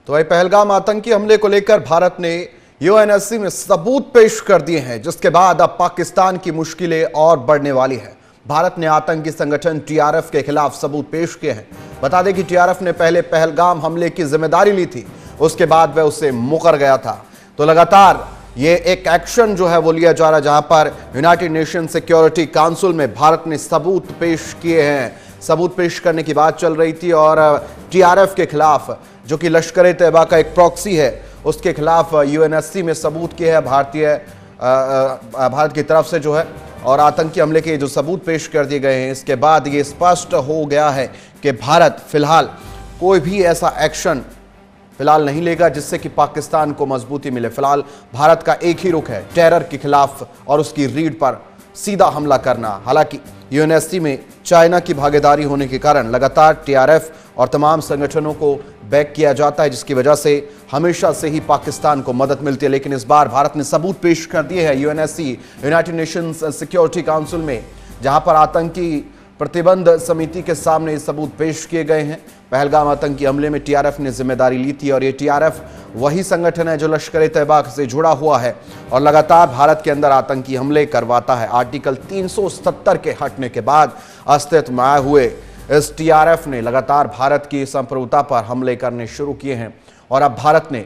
तो वही पहलगाम आतंकी हमले को लेकर भारत ने यूएनएससी में सबूत पेश कर दिए हैं, जिसके बाद अब पाकिस्तान की मुश्किलें और बढ़ने वाली है। भारत ने आतंकी संगठन टीआरएफ के खिलाफ सबूत पेश किए हैं। बता दें कि टीआरएफ ने पहले पहलगाम हमले की जिम्मेदारी ली थी, उसके बाद वह उससे मुकर गया था। तो लगातार ये एक एक्शन जो है वो लिया जा रहा है, जहां पर यूनाइटेड नेशन सिक्योरिटी काउंसिल में भारत ने सबूत पेश किए हैं। सबूत पेश करने की बात चल रही थी और टीआरएफ के खिलाफ, जो कि लश्कर-ए-तैयबा का एक प्रॉक्सी है, उसके खिलाफ यूएनएससी में सबूत किए हैं भारत की तरफ से जो है। और आतंकी हमले के जो सबूत पेश कर दिए गए हैं, इसके बाद ये स्पष्ट हो गया है कि भारत फिलहाल कोई भी ऐसा एक्शन फिलहाल नहीं लेगा जिससे कि पाकिस्तान को मजबूती मिले। फिलहाल भारत का एक ही रुख है, टेरर के खिलाफ और उसकी रीढ़ पर सीधा हमला करना। हालांकि यूएनएससी में चाइना की भागीदारी होने के कारण लगातार टीआरएफ और तमाम संगठनों को बैक किया जाता है, जिसकी वजह से हमेशा से ही पाकिस्तान को मदद मिलती है। लेकिन इस बार भारत ने सबूत पेश कर दिए हैं UNSC, United Nations security council में, जहां पर आतंकी प्रतिबंध समिति के सामने सबूत पेश किए गए हैं। पहलगाम आतंकी हमले में टीआरएफ ने जिम्मेदारी ली थी और ये टीआरएफ वही संगठन है जो लश्कर-ए-तैयबा से जुड़ा हुआ है और लगातार भारत के अंदर आतंकी हमले करवाता है। आर्टिकल 370 के हटने के बाद अस्तित्व में आए हुए इस टीआरएफ ने लगातार भारत की संप्रभुता पर हमले करने शुरू किए हैं और अब भारत ने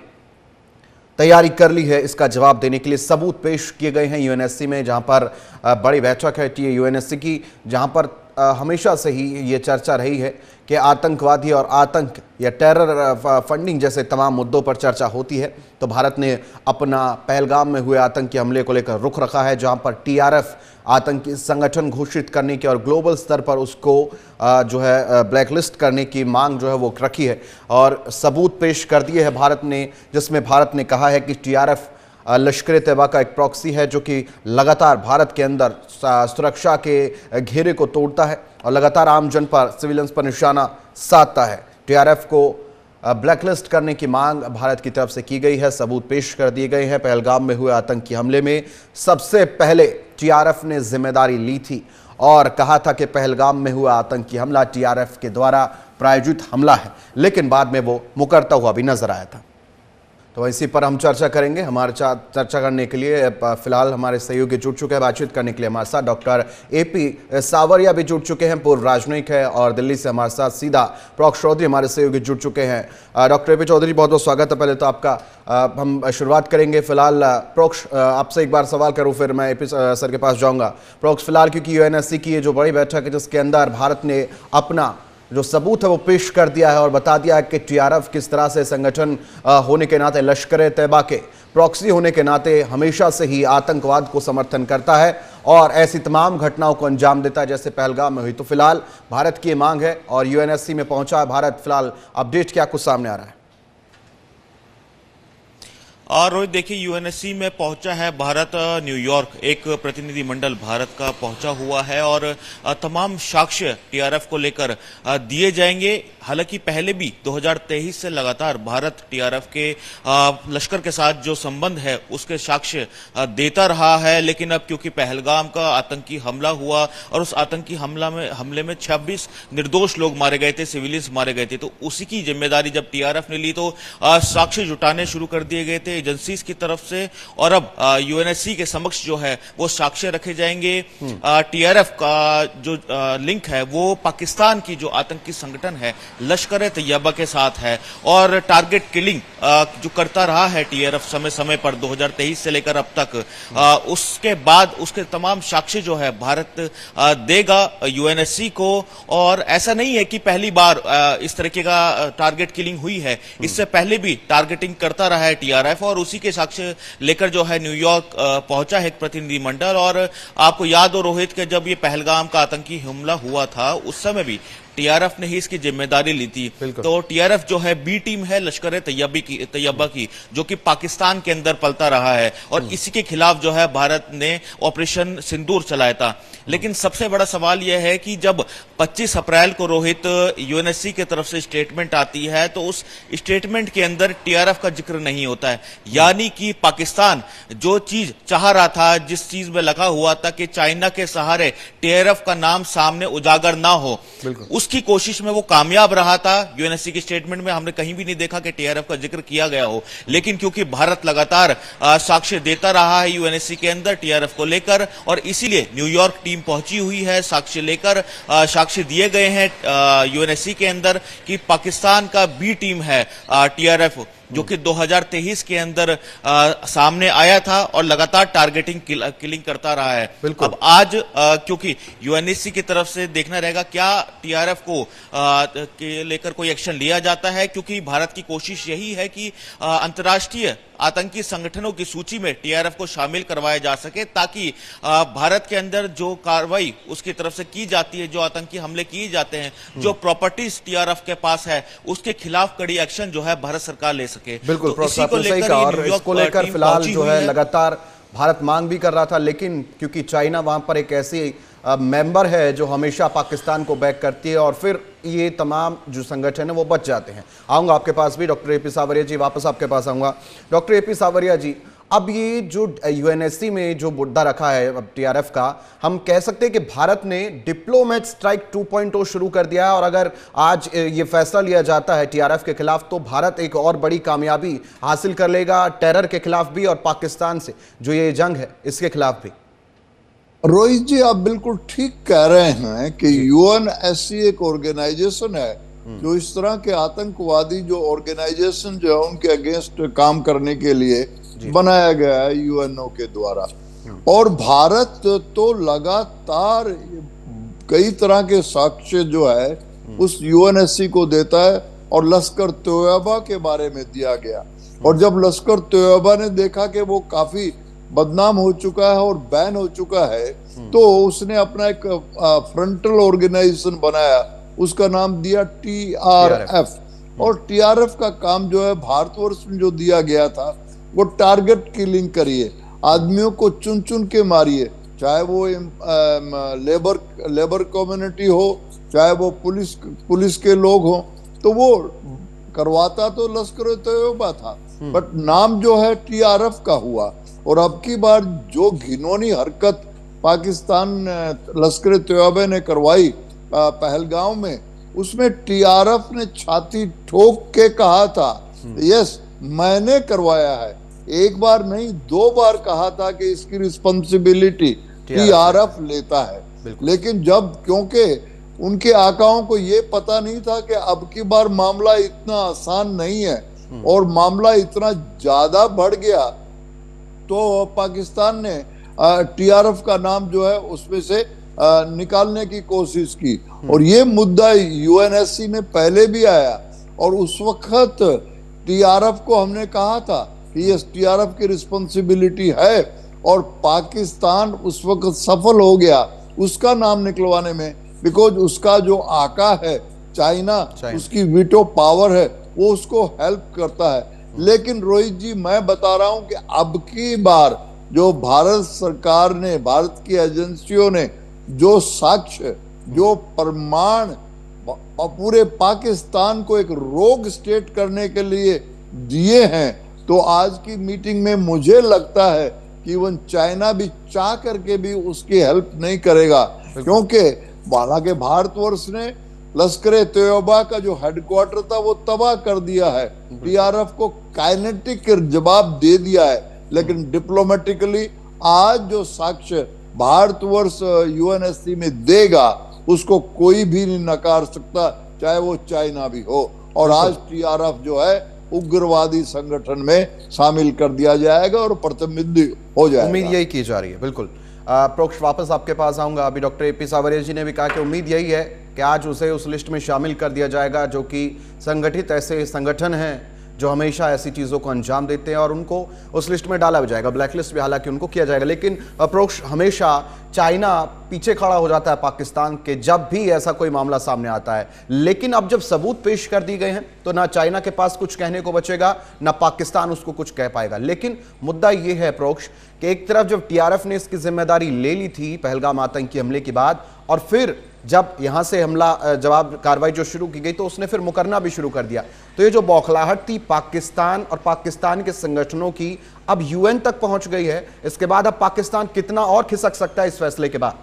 तैयारी कर ली है इसका जवाब देने के लिए। सबूत पेश किए गए हैं यूएनएससी में, जहां पर बड़ी बैठक है यूएनएससी की, जहां पर हमेशा से ही ये चर्चा रही है कि आतंकवादी और आतंक या टेरर फंडिंग जैसे तमाम मुद्दों पर चर्चा होती है। तो भारत ने अपना पहलगाम में हुए आतंकी हमले को लेकर रुख रखा है, जहां पर टीआरएफ आतंकी संगठन घोषित करने की और ग्लोबल स्तर पर उसको जो है ब्लैकलिस्ट करने की मांग जो है वो रखी है और सबूत पेश कर दिए है भारत ने, जिसमें भारत ने कहा है कि टीआरएफ लश्कर-ए-तैयबा का एक प्रॉक्सी है जो कि लगातार भारत के अंदर सुरक्षा के घेरे को तोड़ता है और लगातार आम जन पर, सिविलियंस पर निशाना साधता है। टीआरएफ को ब्लैकलिस्ट करने की मांग भारत की तरफ से की गई है। सबूत पेश कर दिए गए हैं। पहलगाम में हुए आतंकी हमले में सबसे पहले टीआरएफ ने जिम्मेदारी ली थी और कहा था कि पहलगाम में हुआ आतंकी हमला टीआरएफ के द्वारा प्रायोजित हमला है, लेकिन बाद में वो मुकरता हुआ भी नजर आया था। तो इसी पर हम चर्चा करेंगे। हमारे साथ चर्चा करने के लिए फिलहाल हमारे सहयोगी जुड़ चुके हैं। बातचीत करने के लिए हमारे साथ डॉक्टर एपी सावरिया भी जुड़ चुके हैं, पूर्व राजनयिक है, और दिल्ली से हमारे साथ सीधा प्रोक्ष चौधरी हमारे सहयोगी जुड़ चुके हैं। डॉक्टर एपी चौधरी, बहुत बहुत स्वागत है पहले तो आपका। हम शुरुआत करेंगे फिलहाल प्रोक्ष आपसे एक बार सवाल करूँ, फिर मैं एपी सर के पास जाऊँगा। प्रोक्ष फिलहाल क्योंकि यूएनएससी की ये जो बड़ी बैठक है जिसके अंदर भारत ने अपना जो सबूत है वो पेश कर दिया है और बता दिया है कि टीआरएफ किस तरह से संगठन होने के नाते, लश्कर-ए-तैयबा के प्रॉक्सी होने के नाते हमेशा से ही आतंकवाद को समर्थन करता है और ऐसी तमाम घटनाओं को अंजाम देता है जैसे पहलगाम में हुई। तो फिलहाल भारत की मांग है और यूएनएससी में पहुंचा है भारत। फिलहाल अपडेट क्या कुछ सामने आ रहा है? और रोहित, देखिए, यूएनएससी में पहुंचा है भारत। न्यूयॉर्क एक प्रतिनिधिमंडल भारत का पहुंचा हुआ है और तमाम साक्ष्य टीआरएफ को लेकर दिए जाएंगे। हालांकि पहले भी 2023 से लगातार भारत टीआरएफ के लश्कर के साथ जो संबंध है उसके साक्ष्य देता रहा है, लेकिन अब क्योंकि पहलगाम का आतंकी हमला हुआ और उस आतंकी हमले में 26 निर्दोष लोग मारे गए थे, सिविलियंस मारे गए थे, तो उसी की जिम्मेदारी जब टीआरएफ ने ली तो साक्ष्य जुटाने शुरू कर दिए गए थे एजेंसीज की तरफ से और अब यूएनएससी के समक्ष जो है वो साक्ष्य रखे जाएंगे। टीआरएफ का जो लिंक है वो पाकिस्तान की जो आतंकी संगठन है लश्कर-ए-तैयबा के साथ है और टारगेट किलिंग जो करता रहा है टीआरएफ समय समय पर 2023 से लेकर अब तक, उसके बाद उसके तमाम साक्ष्य जो है भारत देगा यूएनएससी को। और ऐसा नहीं है कि पहली बार इस तरीके का टारगेट किलिंग हुई है, इससे पहले भी टारगेटिंग करता रहा है टीआरएफ और उसी के साक्ष्य लेकर जो है न्यूयॉर्क पहुंचा है एक प्रतिनिधिमंडल। और आपको याद हो रोहित के जब ये पहलगाम का आतंकी हमला हुआ था उस समय भी टीआरएफ ने ही इसकी जिम्मेदारी ली थी। तो टीआरएफ जो है बी टीम है लश्कर-ए-तैयबा की जो कि पाकिस्तान के अंदर पलता रहा है और इसी के खिलाफ जो है भारत ने ऑपरेशन सिंदूर चलाया था। लेकिन सबसे बड़ा सवाल यह है कि जब 25 अप्रैल को रोहित यूएनएससी की तरफ से स्टेटमेंट आती है तो उस स्टेटमेंट के अंदर टीआरएफ का जिक्र नहीं होता है, यानी कि पाकिस्तान जो चीज चाह रहा था, जिस चीज में लगा हुआ था कि चाइना के सहारे टीआरएफ का नाम सामने उजागर ना हो, उस उसकी कोशिश में वो कामयाब रहा था। यूएनएससी की स्टेटमेंट में हमने कहीं भी नहीं देखा कि टीआरएफ का जिक्र किया गया हो, लेकिन क्योंकि भारत लगातार साक्ष्य देता रहा है यूएनएससी के अंदर टीआरएफ को लेकर, और इसीलिए न्यूयॉर्क टीम पहुंची हुई है साक्ष्य लेकर। साक्ष्य दिए गए हैं यूएनएससी के अंदर कि पाकिस्तान का बी टीम है टीआरएफ, जो कि 2023 के अंदर सामने आया था और लगातार टारगेटिंग किलिंग करता रहा है। अब आज क्योंकि यूएनएससी की तरफ से देखना रहेगा क्या टीआरएफ को के लेकर कोई एक्शन लिया जाता है, क्योंकि भारत की कोशिश यही है कि अंतर्राष्ट्रीय आतंकी संगठनों की सूची में टीआरएफ को शामिल करवाया जा सके, ताकि भारत के अंदर जो कार्रवाई उसकी तरफ से की जाती है, जो आतंकी हमले किए जाते हैं, जो प्रॉपर्टीज टीआरएफ के पास है, उसके खिलाफ कड़ी एक्शन जो है भारत सरकार ले सके। बिल्कुल, तो इसी को लेकर फिलहाल जो है लगातार भारत मांग भी कर रहा था, लेकिन क्योंकि चाइना वहां पर एक ऐसी मेंबर है जो हमेशा पाकिस्तान को बैक करती है, और फिर ये तमाम जो संगठन है वो बच जाते हैं। आऊंगा आपके पास भी, डॉक्टर एपी सावरिया जी, वापस आपके पास आऊंगा। डॉक्टर एपी सावरिया जी, अब ये जो यूएनएससी में जो मुद्दा रखा है अब टीआरएफ का, हम कह सकते हैं कि भारत ने डिप्लोमेट स्ट्राइक 2.0 शुरू कर दिया है, और अगर आज ये फैसला लिया जाता है टीआरएफ के खिलाफ तो भारत एक और बड़ी कामयाबी हासिल कर लेगा टेरर के खिलाफ भी, और पाकिस्तान से जो ये जंग है इसके खिलाफ भी। रोहित जी, आप बिल्कुल ठीक कह रहे हैं कि यूएनएससी एक ऑर्गेनाइजेशन है जो इस तरह के आतंकवादी जो ऑर्गेनाइजेशन जो है उनके अगेंस्ट काम करने के लिए बनाया गया है यूएनओ के द्वारा। और भारत तो लगातार कई तरह के साक्ष्य जो है उस यूएनएससी को देता है, और लश्कर तोयबा के बारे में दिया गया। और जब लश्कर तोयबा ने देखा कि वो काफी बदनाम हो चुका है और बैन हो चुका है, तो उसने अपना एक फ्रंटल ऑर्गेनाइजेशन बनाया, उसका नाम दिया टीआरएफ। और टीआरएफ का काम जो है भारतवर्ष में जो दिया गया था वो टारगेट किलिंग करिए, आदमियों को चुन चुन के मारिए, चाहे वो लेबर कम्युनिटी हो, चाहे वो पुलिस के लोग हो। तो वो करवाता तो लश्कर तैयबा था, बट नाम जो है टीआरएफ का हुआ। और अब की बार जो घिनौनी हरकत पाकिस्तान लश्कर तैयबा ने करवाई पहलगांव में, उसमें टीआरएफ ने छाती ठोक के कहा था, यस मैंने करवाया है। एक बार नहीं, 2 बार कहा था कि इसकी रिस्पॉन्सिबिलिटी टीआरएफ लेता है। लेकिन जब, क्योंकि उनके आकाओं को ये पता नहीं था कि अब की बार मामला इतना आसान नहीं है और मामला इतना ज्यादा बढ़ गया, तो पाकिस्तान ने टीआरएफ का नाम जो है उसमें से निकालने की कोशिश की। और ये मुद्दा यूएनएससी में पहले भी आया, और उस वक्त टीआरएफ को हमने कहा था कि ये टीआरएफ की रिस्पॉन्सिबिलिटी है, और पाकिस्तान उस वक्त सफल हो गया उसका नाम निकलवाने में, बिकॉज उसका जो आका है चाइना, उसकी वीटो पावर है, वो उसको हेल्प करता है। लेकिन रोहित जी, मैं बता रहा हूं कि अब की बार जो भारत सरकार ने, भारत की एजेंसियों ने जो साक्ष्य, जो प्रमाण पूरे पाकिस्तान को एक रोग स्टेट करने के लिए दिए हैं, तो आज की मीटिंग में मुझे लगता है कि इवन चाइना भी चाह करके भी उसकी हेल्प नहीं करेगा, क्योंकि हालांकि भारतवर्ष ने लश्कर तैयबा का जो हेडक्वार्टर था वो तबाह कर दिया है, टीआरएफ को काइनेटिक जवाब दे दिया है। लेकिन डिप्लोमेटिकली आज जो साक्ष्य भारतवर्ष यूएनएससी में देगा उसको कोई भी नहीं नकार सकता, चाहे वो चाइना भी हो। और आज टीआरएफ जो है उग्रवादी संगठन में शामिल कर दिया जाएगा और प्रतिनिधि हो जाएगा। उम्मीद यही की जा रही है। बिल्कुल प्रोक्ष, वापस आपके पास आऊंगा। अभी डॉक्टर एपी सावरिया जी ने भी कहा कि उम्मीद यही है कि आज उसे उस लिस्ट में शामिल कर दिया जाएगा जो कि संगठित ऐसे संगठन हैं जो हमेशा ऐसी चीज़ों को अंजाम देते हैं, और उनको उस लिस्ट में डाला भी जाएगा, ब्लैक लिस्ट भी हालांकि उनको किया जाएगा। लेकिन अप्रोच हमेशा चाइना पीछे खड़ा हो जाता है पाकिस्तान के जब भी ऐसा कोई मामला सामने आता है। लेकिन अब जब सबूत पेश कर दिए गए हैं तो ना चाइना के पास कुछ कहने को बचेगा, ना पाकिस्तान उसको कुछ कह पाएगा। लेकिन मुद्दा यह है अप्रोच कि एक तरफ जब टीआरएफ ने इसकी जिम्मेदारी ले ली थी पहलगाम आतंकी हमले के बाद, और फिर जब यहां से हमला जवाब कार्रवाई जो शुरू की गई तो उसने फिर मुकरना भी शुरू कर दिया। तो ये जो बौखलाहट थी पाकिस्तान और पाकिस्तान के संगठनों की अब यूएन तक पहुंच गई है। इसके बाद अब पाकिस्तान कितना और खिसक सकता है इस फैसले के बाद?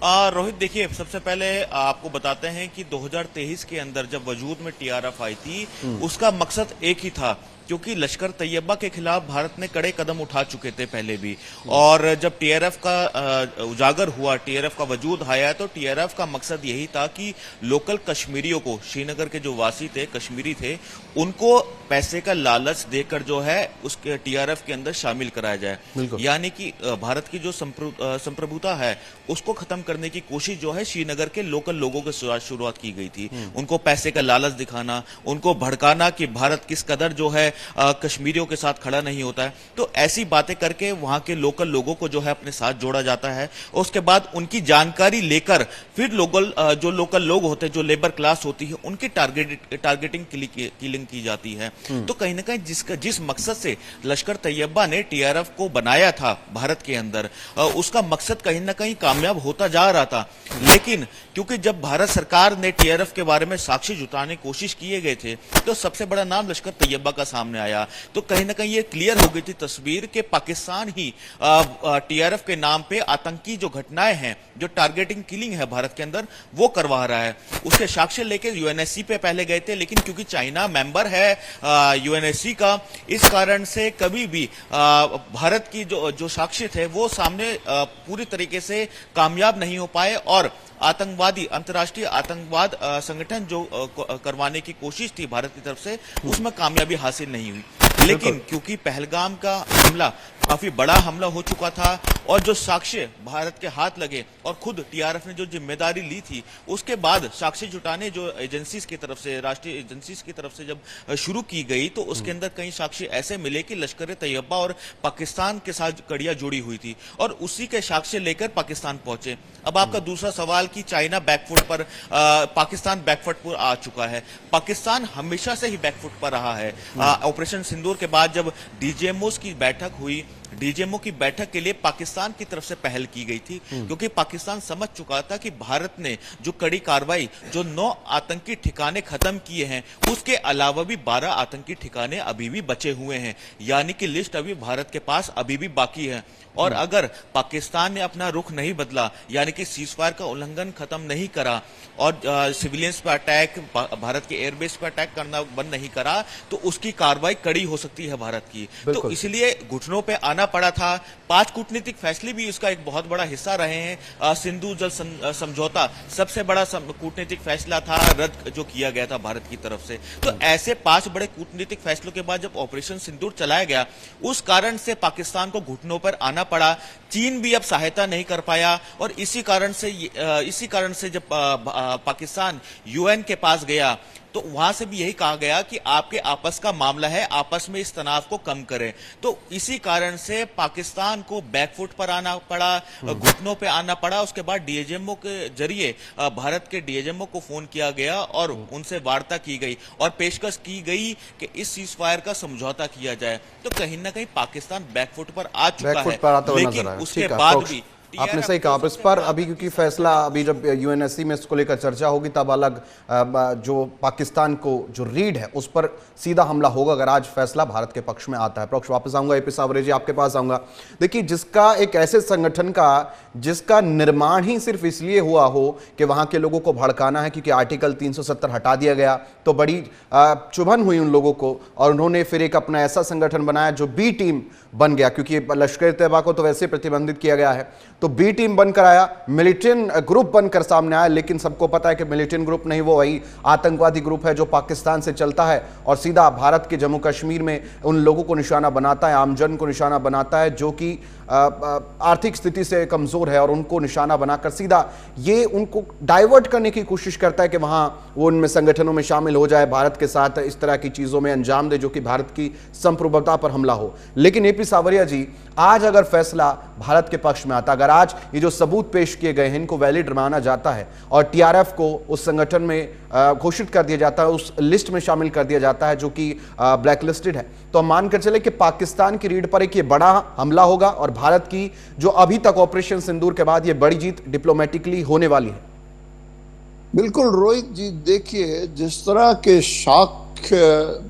रोहित देखिए, सबसे पहले आपको बताते हैं कि 2023 के अंदर जब वजूद में टीआरएफ आई थी, उसका मकसद एक ही था, क्योंकि लश्कर तैयबा के खिलाफ भारत ने कड़े कदम उठा चुके थे पहले भी। और जब टीआरएफ का उजागर हुआ, टीआरएफ का वजूद आया, तो टीआरएफ का मकसद यही था कि लोकल कश्मीरियों को, श्रीनगर के जो वासी थे, कश्मीरी थे, उनको पैसे का लालच देकर जो है उसके टीआरएफ के अंदर शामिल कराया जाए। यानी कि भारत की जो संप्रभुता है उसको खत्म करने की कोशिश जो है श्रीनगर के लोकल लोगों के शुरुआत की गई थी। उनको पैसे का लालच दिखाना, उनको भड़काना कि भारत किस कदर जो है कश्मीरियों के साथ खड़ा नहीं होता है। तो ऐसी बातें करके वहां के लोकल लोगों को जो है अपने साथ जोड़ा जाता है। उसके बाद उनकी जानकारी लेकर फिर जो लोकल लोग होते हैं, जो लेबर क्लास होती है, उनकी टारगेटिंग किलिंग की जाती है। तो कहीं ना कहीं जिस मकसद से लश्कर तैयबा ने टीआरएफ को बनाया था भारत के अंदर, उसका मकसद कहीं ना कहीं कामयाब होता जा रहा था। लेकिन क्योंकि जब भारत सरकार ने टीआरएफ के बारे में साक्ष्य जुटाने की कोशिश किए गए थे, तो सबसे बड़ा नाम लश्कर तैयबा का सामने आया। तो कहीं ना कहीं ये क्लियर हो गई थी तस्वीर कि पाकिस्तान ही टीआरएफ के नाम पे आतंकी जो घटनाएं हैं, जो टारगेटिंग किलिंग है भारत के अंदर, वो करवा रहा है। उसके साक्ष्य लेके यूएनएससी पे पहले गए थे, लेकिन क्योंकि चाइना मेंबर है यूएनएससी का, इस कारण से कभी भी भारत की जो साक्ष्य थे वो सामने पूरी तरीके से कामयाब नहीं हो पाए, और आतंकवादी, अंतर्राष्ट्रीय आतंकवाद संगठन जो करवाने की कोशिश थी भारत की तरफ से, उसमें कामयाबी हासिल नहीं हुई। लेकिन क्योंकि पहलगाम का हमला काफी बड़ा हमला हो चुका था, और जो साक्ष्य भारत के हाथ लगे, और खुद टीआरएफ ने जो जिम्मेदारी ली थी, उसके बाद साक्ष्य जुटाने जो एजेंसीज की तरफ से, राष्ट्रीय एजेंसीज की तरफ से जब शुरू की गई, तो उसके अंदर कई साक्ष्य ऐसे मिले कि लश्कर तैयबा और पाकिस्तान के साथ कड़ियां जुड़ी हुई थी, और उसी के साक्ष्य लेकर पाकिस्तान पहुंचे। अब आपका दूसरा सवाल कि चाइना बैकफुट पर, पाकिस्तान बैकफुट पर आ चुका है। पाकिस्तान हमेशा से ही बैकफुट पर रहा है। ऑपरेशन सिंदूर के बाद जब डीजीएमओ की बैठक हुई, डीजीएमओ की बैठक के लिए पाकिस्तान की तरफ से पहल की गई थी, क्योंकि पाकिस्तान समझ चुका था कि भारत ने जो कड़ी कार्रवाई, जो 9 आतंकी ठिकाने खत्म किए हैं, उसके अलावा भी 12 आतंकी ठिकाने अभी भी बचे हुए हैं। यानी कि लिस्ट अभी भारत के पास अभी भी बाकी है। और अगर पाकिस्तान ने अपना रुख नहीं बदला, यानी कि सीजफायर का उल्लंघन खत्म नहीं करा, और सिविलियंस पर अटैक, भारत के एयरबेस पर अटैक करना बंद नहीं करा, तो उसकी कार्रवाई कड़ी हो सकती है भारत की। तो इसलिए घुटनों पे आना पड़ा था। 5 कूटनीतिक फैसले भी इसका एक बहुत बड़ा हिस्सा रहे हैं। सिंधु जल समझौता सबसे बड़ा कूटनीतिक फैसला था, रद्द जो किया गया था भारत की तरफ से। तो ऐसे 5 बड़े कूटनीतिक फैसलों के बाद जब ऑपरेशन सिंदूर चलाया गया, उस कारण से पाकिस्तान को घुटनों पर आना पड़ा। चीन भी अब सहायता नहीं कर पाया, और इसी कारण से जब पाकिस्तान यूएन के पास गया, तो वहां से भी यही कहा गया कि आपके आपस का मामला है, आपस में इस तनाव को कम करें। तो इसी कारण से पाकिस्तान को बैकफुट पर आना पड़ा, घुटनों पे आना पड़ा। उसके बाद डीजीएमओ के जरिए भारत के डीजीएमओ को फोन किया गया, और उनसे वार्ता की गई, और पेशकश की गई कि इस सीजफायर का समझौता किया जाए। तो कहीं ना कहीं पाकिस्तान बैकफुट पर आ चुका है, लेकिन उसके बाद भी आपने सही कहा। इस पर अभी क्योंकि फैसला, अभी जब यूएनएससी में इसको लेकर चर्चा होगी, तब अलग जो पाकिस्तान को जो रीड है उस पर सीधा हमला होगा, अगर आज फैसला भारत के पक्ष में आता है। पक्ष वापस आऊंगा, एपी सावरे जी आपके पास आऊंगा। देखिए, जिसका एक ऐसे संगठन का जिसका निर्माण ही सिर्फ इसलिए हुआ हो कि वहां के लोगों को भड़काना है, क्योंकि आर्टिकल 370 हटा दिया गया, तो बड़ी चुभन हुई उन लोगों को, और उन्होंने फिर एक अपना ऐसा संगठन बनाया जो बी टीम बन गया, क्योंकि लश्कर तैयबा को तो वैसे प्रतिबंधित किया गया है, तो बी टीम बनकर आया, मिलिटेंट ग्रुप बनकर सामने आया। लेकिन सबको पता है कि मिलिटेंट ग्रुप नहीं, वो वही आतंकवादी ग्रुप है जो पाकिस्तान से चलता है और सीधा भारत के जम्मू कश्मीर में उन लोगों को निशाना बनाता है, आमजन को निशाना बनाता है जो कि आर्थिक स्थिति से कमजोर है, और उनको निशाना बनाकर सीधा ये उनको डाइवर्ट करने की कोशिश करता है कि वहां वो उनमें संगठनों में शामिल हो जाए, भारत के साथ इस तरह की चीजों में अंजाम दे जो कि भारत की संप्रभुता पर हमला हो। लेकिन एपी सावरिया जी, आज अगर फैसला भारत के पक्ष में आता, अगर आज ये जो सबूत पेश किए गए हैं इनको वैलिड माना जाता है, और टीआरएफ को उस संगठन में घोषित कर दिया जाता है, उस लिस्ट में शामिल कर दिया जाता है जो कि ब्लैक लिस्टेड है, तो हम मानकर चले कि पाकिस्तान की रीढ़ पर एक ये बड़ा हमला होगा, और भारत की जो अभी तक ऑपरेशन सिंदूर के बाद ये बड़ी जीत डिप्लोमेटिकली होने वाली है। बिल्कुल रोहित जी, देखिए जिस तरह के साक्ष्य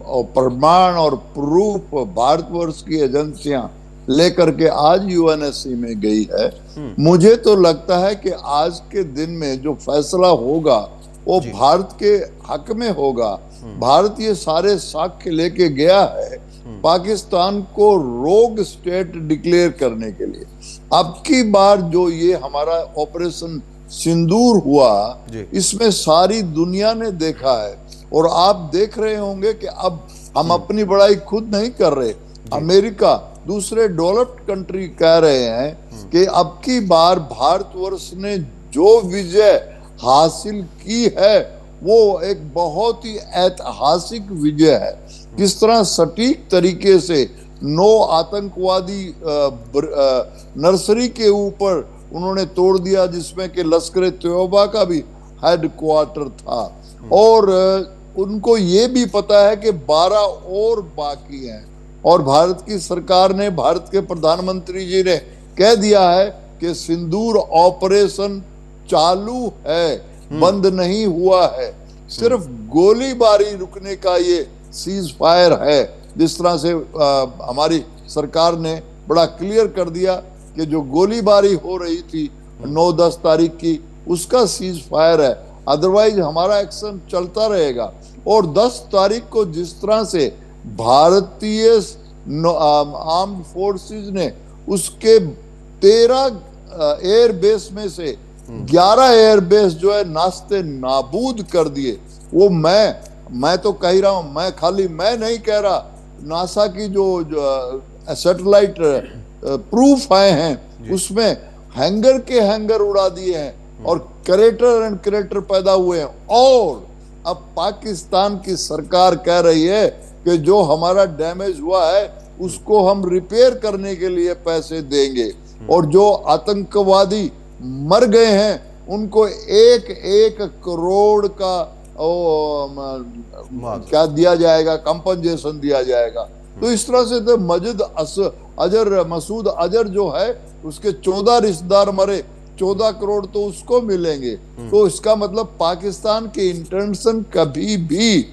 और प्रमाण और प्रूफ भारतवर्ष की एजेंसियां लेकर के आज यूएनएससी में गई है। मुझे तो लगता है कि आज के दिन में जो फैसला होगा वो भारत के हक में होगा। भारत ये सारे साक्ष्य लेके गया है पाकिस्तान को रोग स्टेट डिक्लेयर करने के लिए। अब की बार जो ये हमारा ऑपरेशन सिंदूर हुआ, इसमें सारी दुनिया ने देखा है और आप देख रहे होंगे कि अब हम अपनी बड़ाई खुद नहीं कर रहे। अमेरिका, दूसरे डेवलप्ड कंट्री कह रहे हैं कि अब की बार भारतवर्ष ने जो विजय हासिल की है वो एक बहुत ही ऐतिहासिक विजय है। किस तरह सटीक तरीके से 9 आतंकवादी नर्सरी के ऊपर उन्होंने तोड़ दिया, जिसमें कि लश्कर-ए-तैयबा का भी हेडक्वार्टर था, और उनको ये भी पता है कि 12 और बाकी हैं। और भारत की सरकार ने, भारत के प्रधानमंत्री जी ने कह दिया है कि सिंदूर ऑपरेशन चालू है, बंद नहीं हुआ है। सिर्फ गोलीबारी रुकने का ये सीज फायर है। जिस तरह से हमारी सरकार ने बड़ा क्लियर कर दिया कि जो गोलीबारी हो रही थी 9-10 तारीख की, उसका सीज फायर है, अदरवाइज हमारा एक्शन चलता रहेगा। और 10 तारीख को जिस तरह से भारतीय आर्म्ड फोर्सेस ने उसके 13 एयर बेस में से 11 एयर बेस जो है नास्ते नाबूद कर दिए। वो मैं तो कह रहा हूं, मैं नहीं कह रहा, नासा की जो सैटेलाइट प्रूफ आए हैं उसमें हैंगर के हैंगर उड़ा दिए हैं और क्रेटर एंड क्रेटर पैदा हुए हैं। और अब पाकिस्तान की सरकार कह रही है कि जो हमारा डैमेज हुआ है उसको हम रिपेयर करने के लिए पैसे देंगे, और जो आतंकवादी मर गए हैं उनको 1-1 करोड़ का क्या दिया जाएगा, कंपनसेशन दिया जाएगा। तो इस तरह से तो मसूद अजहर जो है उसके 14 रिश्तेदार मरे, 14 करोड़ तो उसको मिलेंगे। तो इसका मतलब पाकिस्तान की इंटेंशन कभी भी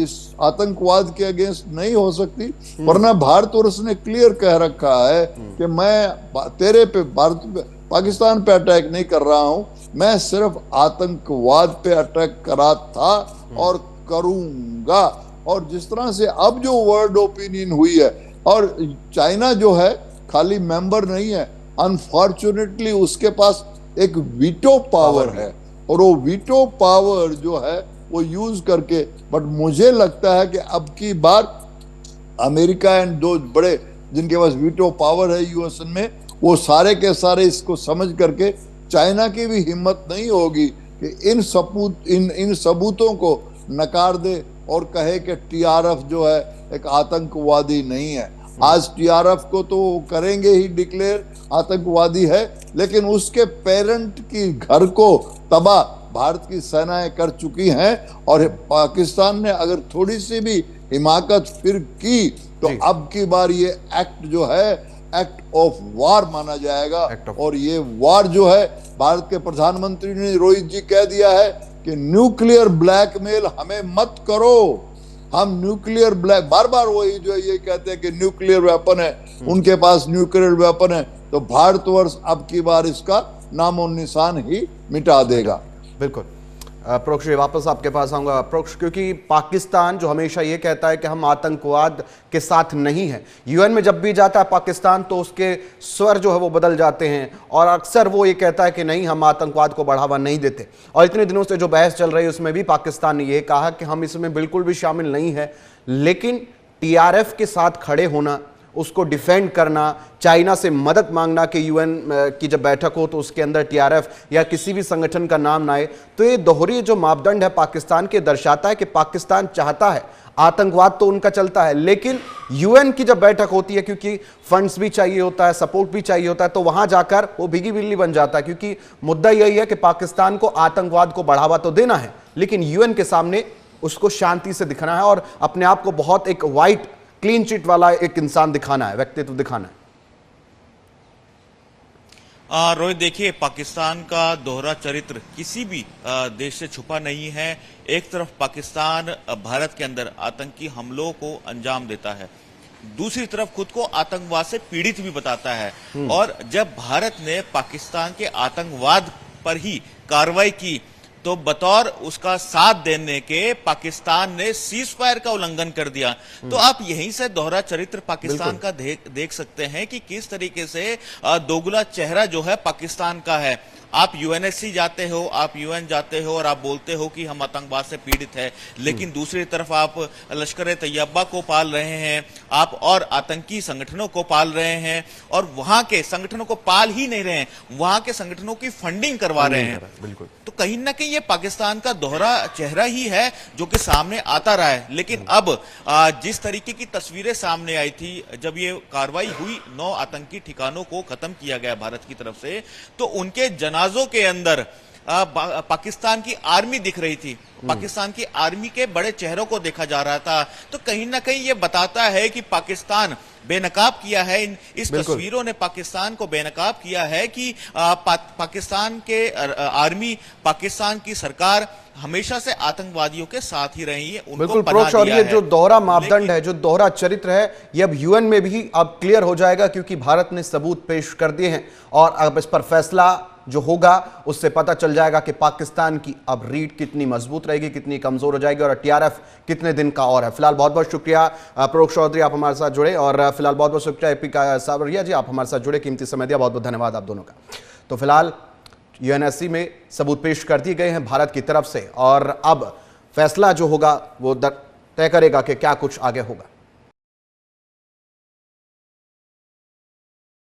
इस आतंकवाद के अगेंस्ट नहीं हो सकती, वरना भारतवर्ष ने क्लियर कह रखा है कि मैं तेरे पे पाकिस्तान पे अटैक नहीं कर रहा हूं, मैं सिर्फ आतंकवाद पे अटैक करा था और करूंगा। और जिस तरह से अब जो वर्ल्ड ओपिनियन हुई है, और चाइना जो है खाली मेंबर नहीं है, अनफॉर्चुनेटली उसके पास एक वीटो पावर है, और वो वीटो पावर जो है वो यूज करके, बट मुझे लगता है कि अब की बार अमेरिका एंड दो बड़े जिनके पास वीटो पावर है यूएस में, वो सारे के सारे इसको समझ करके, चाइना की भी हिम्मत नहीं होगी कि इन सबूतों को नकार दे और कहे कि टीआरएफ जो है एक आतंकवादी नहीं है। आज टीआरएफ को तो करेंगे ही डिक्लेयर आतंकवादी है, लेकिन उसके पेरेंट की घर को तबाह भारत की सेनाएं कर चुकी हैं, और पाकिस्तान ने अगर थोड़ी सी भी हिमाकत फिर की तो अब की बार ये एक्ट जो है एक्ट ऑफ वार माना जाएगा। और ये वार जो है, भारत के प्रधानमंत्री ने, रोहित जी, कह दिया है कि न्यूक्लियर ब्लैकमेल हमें मत करो। हम न्यूक्लियर बार बार वही जो ये कहते हैं कि न्यूक्लियर वेपन है, उनके पास न्यूक्लियर वेपन है, तो भारतवर्ष अब की बार इसका नामो निशान ही मिटा देगा। बिल्कुल। प्रोक्ष, वापस आपके पास आऊंगा प्रोक्ष, क्योंकि पाकिस्तान जो हमेशा ये कहता है कि हम आतंकवाद के साथ नहीं हैं, यूएन में जब भी जाता है पाकिस्तान तो उसके स्वर जो है वो बदल जाते हैं, और अक्सर वो ये कहता है कि नहीं, हम आतंकवाद को बढ़ावा नहीं देते। और इतने दिनों से जो बहस चल रही है उसमें भी पाकिस्तान ने ये कहा कि हम इसमें बिल्कुल भी शामिल नहीं है, लेकिन टीआरएफ के साथ खड़े होना, उसको डिफेंड करना, चाइना से मदद मांगना कि यूएन की जब बैठक हो तो उसके अंदर टीआरएफ या किसी भी संगठन का नाम ना आए, तो ये दोहरी जो मापदंड है पाकिस्तान के, दर्शाता है कि पाकिस्तान चाहता है, आतंकवाद तो उनका चलता है, लेकिन यूएन की जब बैठक होती है, क्योंकि फंड्स भी चाहिए होता है, सपोर्ट भी चाहिए होता है, तो वहां जाकर वो भीगी बिल्ली बन जाता है। क्योंकि मुद्दा यही है कि पाकिस्तान को आतंकवाद को बढ़ावा तो देना है, लेकिन यूएन के सामने उसको शांति से दिखना है और अपने आप को बहुत एक वाइट क्लीन चिट वाला एक इंसान दिखाना है, व्यक्तित्व दिखाना है। रोहित, देखिए, पाकिस्तान का दोहरा चरित्र किसी भी देश से छुपा नहीं है। एक तरफ पाकिस्तान भारत के अंदर आतंकी हमलों को अंजाम देता है, दूसरी तरफ खुद को आतंकवाद से पीड़ित भी बताता है। और जब भारत ने पाकिस्तान के आतंकवाद पर ही कार्रवाई की तो बतौर उसका साथ देने के पाकिस्तान ने सीज फायर का उल्लंघन कर दिया। तो आप यहीं से दोहरा चरित्र पाकिस्तान का देख सकते हैं कि किस तरीके से दोगला चेहरा जो है पाकिस्तान का है। आप यूएनएससी जाते हो, आप यूएन जाते हो और आप बोलते हो कि हम आतंकवाद से पीड़ित है, लेकिन दूसरी तरफ आप लश्कर तैयबा को पाल रहे हैं, आप और आतंकी संगठनों को पाल रहे हैं, और वहां के संगठनों को पाल ही नहीं रहे हैं, वहां के संगठनों की फंडिंग करवा रहे हैं। बिल्कुल। तो कहीं ना कहीं ये पाकिस्तान का दोहरा चेहरा ही है जो कि सामने आता रहा है। लेकिन अब जिस तरीके की तस्वीरें सामने आई थी जब ये कार्रवाई हुई, 9 आतंकी ठिकानों को खत्म किया गया भारत की तरफ से, तो उनके जनाजों के अंदर पाकिस्तान की आर्मी दिख रही थी, पाकिस्तान की आर्मी के बड़े चेहरों को देखा जा रहा था। तो कहीं ना कहीं ये बताता है कि पाकिस्तान बेनकाब किया है, इस तस्वीरों ने पाकिस्तान को बेनकाब किया है कि पाकिस्तान के आर्मी, पाकिस्तान की सरकार हमेशा से आतंकवादियों के साथ ही रही है, उनको बिल्कुल पनाह प्रोक्ष। और दिया ये है। जो दोहरा मापदंड है, जो दोहरा चरित्र है, ये अब यूएन में भी अब क्लियर हो जाएगा, क्योंकि भारत ने सबूत पेश कर दिए हैं और अब इस पर फैसला जो होगा उससे पता चल जाएगा कि पाकिस्तान की अब रीढ़ कितनी मजबूत रहेगी, कितनी कमजोर हो जाएगी और टीआरएफ कितने दिन का और है। फिलहाल बहुत बहुत शुक्रिया प्रोक्ष चौधरी, आप हमारे साथ जुड़े, और फिलहाल बहुत बहुत शुक्रिया एपी का सावरिया जी, आप हमारे साथ जुड़े, कीमती समय दिया, बहुत बहुत धन्यवाद आप दोनों का। तो फिलहाल यूएनएससी में सबूत पेश कर दिए गए हैं भारत की तरफ से, और अब फैसला जो होगा वो तय करेगा कि क्या कुछ आगे होगा।